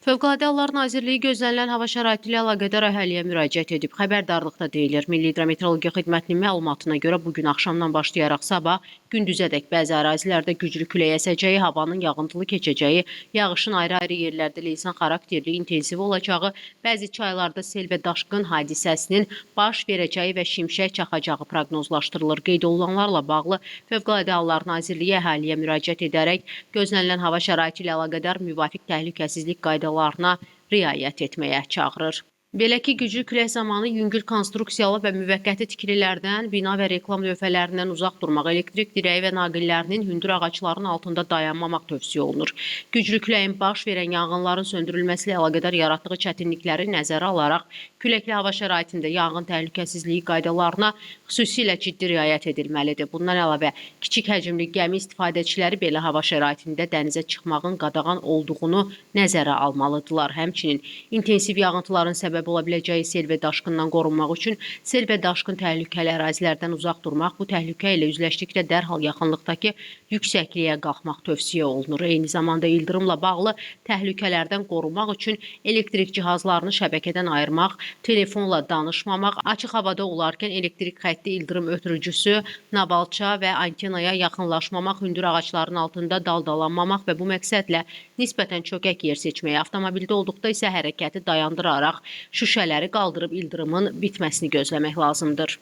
Fövqəladə Hallar Nazirliyi gözlənilən hava şəraiti ilə əlaqədar əhaliyə müraciət edib. Xəbərdarlıqda deyilir, Milli Hidrometeorologiya Xidmətinin məlumatına görə bugün axşamdan başlayaraq sabah gündüzədək bəzi ərazilərdə güclü külək əsəcəyi, havanın yağıntılı keçəcəyi, yağışın ayrı-ayrı yerlərdə leysan xarakterli, intensiv olacağı, bəzi çaylarda sel və daşqın hadisəsinin baş verəcəyi və şimşək çaxacağı proqnozlaşdırılır. Qeyd olunanlarla bağlı Fövqəladə Hallar Nazirliyi əhaliyə müraciət edərək gözlənilən hava şəraiti ilə əlaqədar müvafiq təhlükəsizlik qaydalarına riayət etməyə çağırır. Belə ki, güclü külək zamanı yüngül konstruksiyalı və müvəqqəti tikililərdən, bina və reklam lövhələrindən uzaq durmaq, elektrik dirəyi və naqillərinin hündür ağacların altında dayanmamaq tövsiyə olunur. Güclü küləyin baş verən yanğınların söndürülməsi ilə əlaqədar yaratdığı çətinlikləri nəzərə alaraq, küləkli hava şəraitində yanğın təhlükəsizliyi qaydalarına xüsusilə ciddi riayət edilməlidir. Bundan əlavə, kiçik həcmli gəmi istifadəçiləri belə hava şəraitində dənizə çıxmağın qadağan olduğunu nəzərə almalıdırlar. Həmçinin intensiv yağıntıların səbəbi ola biləcəyi sel və daşqından qorunmaq üçün sel və daşqın təhlükəli ərazilərdən uzaq durmaq, bu təhlükə ilə üzləşdikdə dərhal yaxınlıqdakı yüksəkliyə qalxmaq tövsiyə olunur. Eyni zamanda ildırımla bağlı təhlükələrdən qorunmaq üçün elektrik cihazlarını şəbəkədən ayırmaq, telefonla danışmamaq, açıq havada olarkən elektrik xətti, ildırım ötürücüsü, nabalça və antenaya yaxınlaşmamaq, hündür ağacların altında daldalanmamaq və bu məqsədlə nisbətən çökək yer seçməyə, avtomobildə olduqda isə hərəkəti dayandıraraq şüşələri qaldırıb ildırımın bitməsini gözləmək lazımdır.